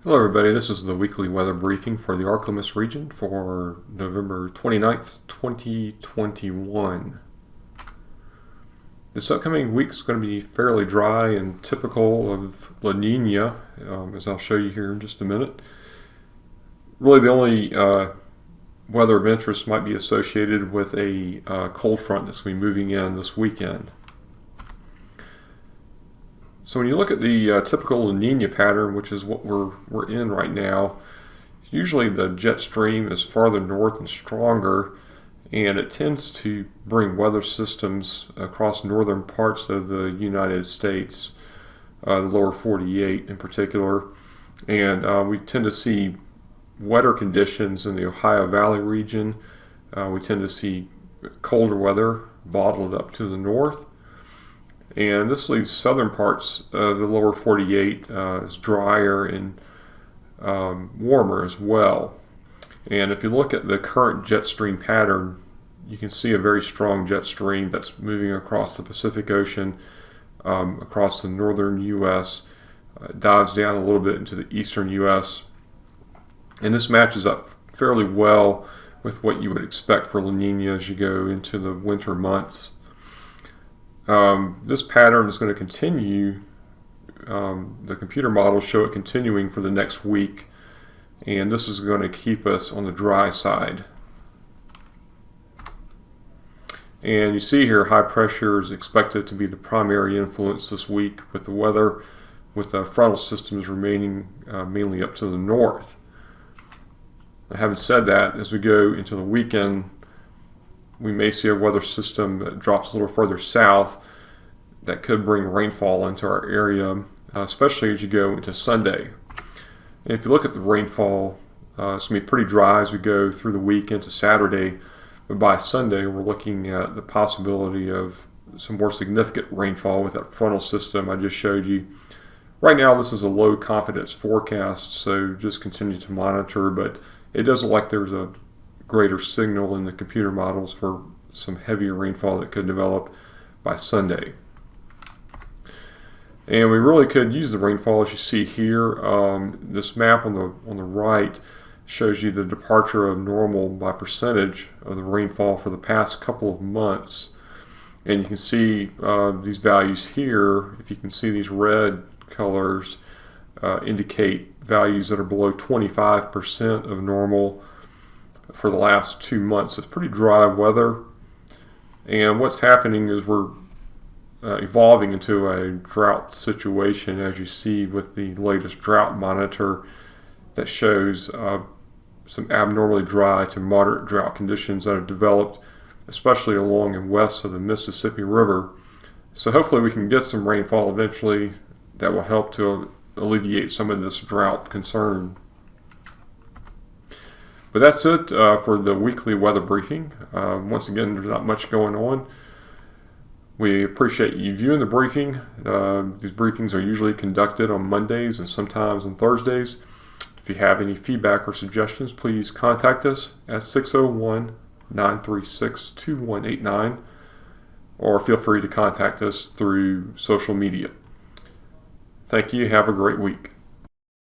Hello everybody, this is the weekly weather briefing for the Arklamis region for November 29th, 2021. This upcoming week is going to be fairly dry and typical of La Nina, as I'll show you here in just a minute. Really the only weather of interest might be associated with a cold front that's going to be moving in this weekend. So when you look at the typical La Nina pattern, which is what we're in right now, usually the jet stream is farther north and stronger, and it tends to bring weather systems across northern parts of the United States, the lower 48 in particular, and we tend to see wetter conditions in the Ohio Valley region. We tend to see colder weather bottled up to the north. And this leaves southern parts of the lower 48 as drier and warmer as well. And if you look at the current jet stream pattern, you can see a very strong jet stream that's moving across the Pacific Ocean, across the northern U.S., dives down a little bit into the eastern U.S. And this matches up fairly well with what you would expect for La Nina as you go into the winter months. This pattern is going to continue. The computer models show it continuing for the next week, and this is going to keep us on the dry side. And you see here high pressure is expected to be the primary influence this week with the weather, with the frontal systems remaining mainly up to the north. Now, having said that, as we go into the weekend, we may see a weather system that drops a little further south that could bring rainfall into our area, especially as you go into Sunday. And if you look at the rainfall, it's going to be pretty dry as we go through the week into Saturday, but by Sunday we're looking at the possibility of some more significant rainfall with that frontal system I just showed you. Right now this is a low confidence forecast, so just continue to monitor, but it doesn't look like there's a greater signal in the computer models for some heavier rainfall that could develop by Sunday. And we really could use the rainfall, as you see here. This map on the right shows you the departure of normal by percentage of the rainfall for the past couple of months. And you can see these values here. If you can see these red colors indicate values that are below 25% of normal for the last 2 months. It's pretty dry weather, and what's happening is we're evolving into a drought situation, as you see with the latest Drought Monitor that shows some abnormally dry to moderate drought conditions that have developed, especially along and west of the Mississippi River. So hopefully we can get some rainfall eventually that will help to alleviate some of this drought concern. But that's it for the weekly weather briefing. Once again, there's not much going on. We appreciate you viewing the briefing. These briefings are usually conducted on Mondays and sometimes on Thursdays. If you have any feedback or suggestions, please contact us at 601-936-2189, or feel free to contact us through social media. Thank you. Have a great week.